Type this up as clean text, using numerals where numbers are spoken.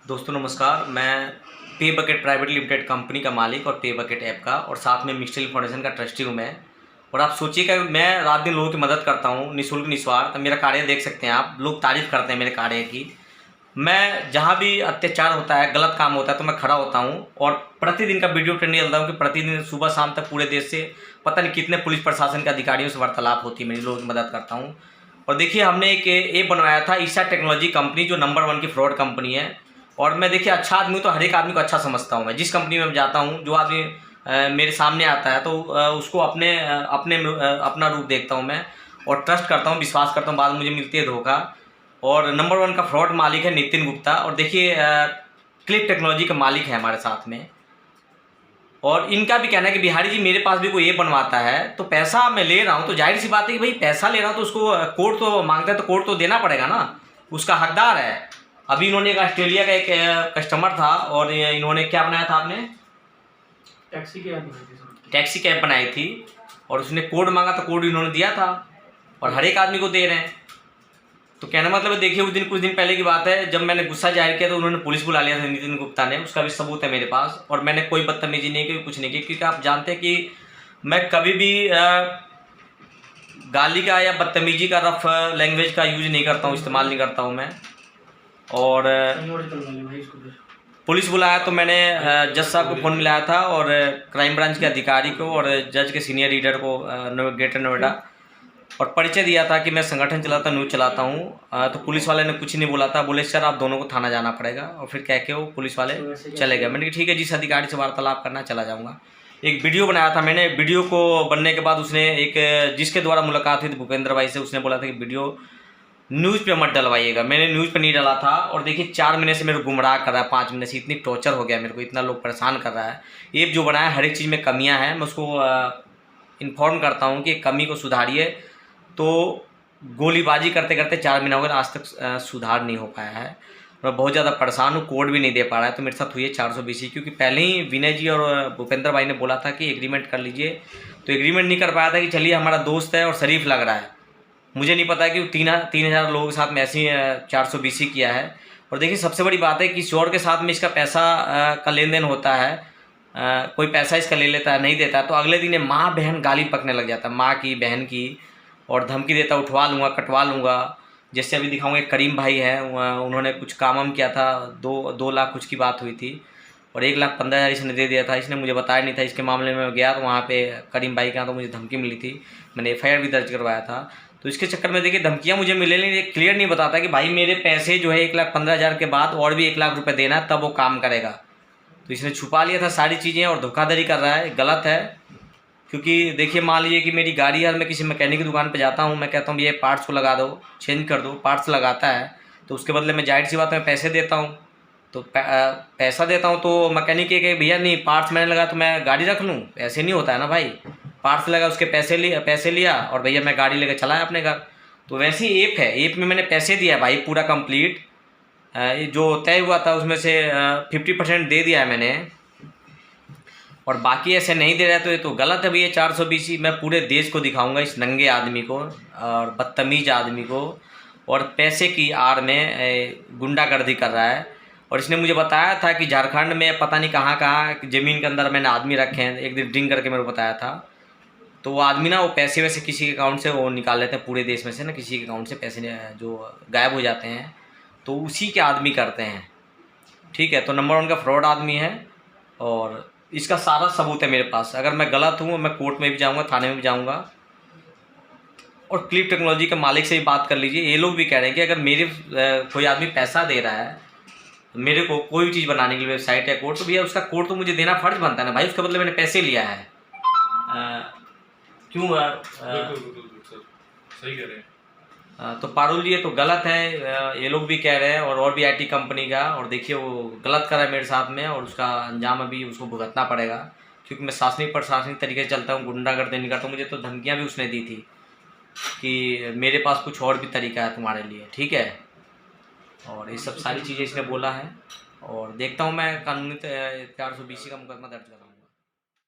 दोस्तों नमस्कार। मैं पे बकेट प्राइवेट लिमिटेड कंपनी का मालिक और पे बकेट ऐप का और साथ में मिस्टर फाउंडेशन का ट्रस्टी हूँ मैं। और आप सोचिएगा मैं रात दिन लोगों की मदद करता हूँ निःशुल्क निस्वार्थ। मेरा कार्य देख सकते हैं आप, लोग तारीफ़ करते हैं मेरे कार्य की। मैं जहाँ भी अत्याचार होता है, गलत काम होता है तो मैं खड़ा होता हूँ और प्रतिदिन का वीडियो ट्रेंड चलता हूँ कि प्रतिदिन सुबह शाम तक पूरे देश से पता नहीं कितने पुलिस प्रशासन के अधिकारियों से वार्तालाप होती है, मेरी लोगों की मदद करता हूँ। और देखिए हमने एक ऐप बनवाया था ईसा टेक्नोलॉजी कंपनी, जो नंबर 1 की फ्रॉड कंपनी है। और मैं देखिए अच्छा आदमी तो हर एक आदमी को अच्छा समझता हूँ। मैं जिस कंपनी में जाता हूँ, जो आदमी मेरे सामने आता है तो उसको अपना रूप देखता हूँ मैं और ट्रस्ट करता हूँ, विश्वास करता हूँ। बाद में मुझे मिलती है धोखा। और नंबर 1 का फ्रॉड मालिक है नितिन गुप्ता। और देखिए क्लिक टेक्नोलॉजी का मालिक है हमारे साथ में। और इनका भी कहना है कि बिहारी जी मेरे पास भी कोई ऐप बनवाता है तो पैसा मैं ले रहा हूँ, तो जाहिर सी बात है कि भाई पैसा ले रहा हूँ तो उसको कोड तो मांगता है तो कोड तो देना पड़ेगा ना, उसका हकदार है। अभी इन्होंने एक ऑस्ट्रेलिया का एक कस्टमर था और इन्होंने क्या बनाया था, आपने टैक्सी कैब बनाई थी और उसने कोड मांगा तो कोड इन्होंने दिया था और हर एक आदमी को दे रहे हैं। तो कहना मतलब है, देखिए उस दिन कुछ दिन पहले की बात है, जब मैंने गुस्सा जाहिर किया तो उन्होंने पुलिस बुला लिया था नितिन गुप्ता ने। उसका भी सबूत है मेरे पास। और मैंने कोई बदतमीजी नहीं की, कुछ नहीं की, क्योंकि आप जानते हैं कि मैं कभी भी गाली का या बदतमीजी का रफ लैंग्वेज का यूज नहीं करता हूँ, इस्तेमाल नहीं करता हूँ मैं। और पुलिस बुलाया तो मैंने जज साहब को फ़ोन मिलाया था और क्राइम ब्रांच के अधिकारी को और जज के सीनियर रीडर को ग्रेटर नोएडा, और परिचय दिया था कि मैं संगठन चलाता, न्यूज़ चलाता हूँ। तो पुलिस वाले ने कुछ नहीं बोला था, बोले सर आप दोनों को थाना जाना पड़ेगा। और फिर कह के वो पुलिस वाले चले गए। मैंने कहा ठीक है, जिस अधिकारी से वार्तालाप करना चला जाऊँगा। एक वीडियो बनाया था मैंने। वीडियो को बनने के बाद उसने एक जिसके द्वारा मुलाकात हुई थी भूपेंद्र भाई से, उसने बोला था कि वीडियो न्यूज़ पे मत डलवाइएगा। मैंने न्यूज़ पे नहीं डाला था। और देखिए 4 महीने से मेरे को गुमराह कर रहा है, 5 महीने से इतनी टॉर्चर हो गया मेरे को, इतना लोग परेशान कर रहा है। ऐप जो बनाया हर एक चीज़ में कमियां हैं, मैं उसको इन्फॉर्म करता हूं कि कमी को सुधारिए। तो गोलीबाजी करते करते 4 महीना हो गया, आज तक सुधार नहीं हो पाया है। मैं बहुत ज़्यादा परेशान हूँ, कोड भी नहीं दे पा रहा है। तो मेरे साथ हुई है 420, क्योंकि पहले ही विनय जी और भूपेंद्र भाई ने बोला था कि एग्रीमेंट कर लीजिए, तो एग्रीमेंट नहीं कर पाया था कि चलिए हमारा दोस्त है और शरीफ लग रहा है। मुझे नहीं पता है कि 3,000 लोगों के साथ में ऐसे ही 420 किया है। और देखिए सबसे बड़ी बात है कि किसी और के साथ में इसका पैसा का लेन देन होता है, कोई पैसा इसका ले लेता है, नहीं देता है, तो अगले दिन ये माँ बहन गाली पकने लग जाता है, माँ की, बहन की, और धमकी देता, उठवा लूँगा, कटवा लूँगा। जैसे अभी दिखाऊंगा, एक करीम भाई है, उन्होंने कुछ काम किया था, 2 लाख कुछ की बात हुई थी और 1,15,000 इसने दे दिया था। इसने मुझे बताया नहीं था। इसके मामले में मैं गया तो वहाँ पे करीम भाई के यहाँ तो मुझे धमकी मिली थी, मैंने FIR भी दर्ज करवाया था। तो इसके चक्कर में देखिए धमकियाँ मुझे मिले नहीं, ये क्लियर नहीं बताता कि भाई मेरे पैसे जो है 1,15,000 के बाद और भी 1 लाख रुपये देना है, तब वो काम करेगा। तो इसने छुपा लिया था सारी चीज़ें और धोखाधड़ी कर रहा है, गलत है। क्योंकि देखिए मान लीजिए कि मेरी गाड़ी है, मैं किसी मैकेनिक की दुकान पे जाता हूँ, मैं कहता हूँ ये पार्ट्स को लगा दो, चेंज कर दो, पार्ट्स लगाता है तो उसके बदले में जाहिर सी बात मैं पैसे देता हूँ। तो पैसा देता हूँ तो मैकेनिक के भैया नहीं, पार्ट्स मैंने लगा तो मैं गाड़ी रख लूँ, ऐसे नहीं होता है ना भाई। पार्ट्स लगा, उसके पैसे लिया और भैया मैं गाड़ी लेकर चलाया अपने घर। तो वैसे ही ऐप है, ऐप में मैंने पैसे दिया है भाई पूरा कंप्लीट, जो तय हुआ था उसमें से 50% दे दिया है मैंने, और बाकी ऐसे नहीं दे रहा है तो ये तो गलत है भैया। 420 मैं पूरे देश को दिखाऊंगा इस नंगे आदमी को और बदतमीज आदमी को, और पैसे की आड़ में गुंडागर्दी कर रहा है। और इसने मुझे बताया था कि झारखंड में पता नहीं कहाँ कहाँ ज़मीन के अंदर मैंने आदमी रखे हैं, एक दिन ड्रिंक करके मेरे को बताया था। तो वो आदमी ना वो पैसे वैसे किसी के अकाउंट से वो निकाल लेते हैं, पूरे देश में से ना किसी के अकाउंट से पैसे जो गायब हो जाते हैं, तो उसी के आदमी करते हैं। ठीक है, तो नंबर 1 का फ्रॉड आदमी है और इसका सारा सबूत है मेरे पास। अगर मैं गलत हूँ मैं कोर्ट में भी जाऊँगा, थाने में भी जाऊँगा। और क्लिक टेक्नोलॉजी के मालिक से भी बात कर लीजिए। ये लोग भी कह रहे हैं कि अगर मेरे कोई आदमी पैसा दे रहा है मेरे को कोई भी चीज़ बनाने के लिए, वेबसाइट या कोड, तो भैया उसका कोड तो मुझे देना फ़र्ज बनता है ना भाई, उसके बदले मैंने पैसे लिया है। क्यों बिल्कुल सर, सही कह रहे हैं। तो पारुल जी ये तो गलत है, ये लोग भी कह रहे हैं, और भी IT कंपनी का। और देखिए वो गलत कर रहा है मेरे साथ में और उसका अंजाम अभी उसको भुगतना पड़ेगा, क्योंकि मैं शासनिक प्रशासनिक तरीके से चलता हूँ, गुंडागर्दी नहीं करता हूँ। मुझे तो धमकियाँ भी उसने दी थी कि मेरे पास कुछ और भी तरीका है तुम्हारे लिए, ठीक है। और ये सब सारी चीज़ें इसने बोला है और देखता हूँ मैं कानूनी 420 का मुकदमा दर्ज करूँगा।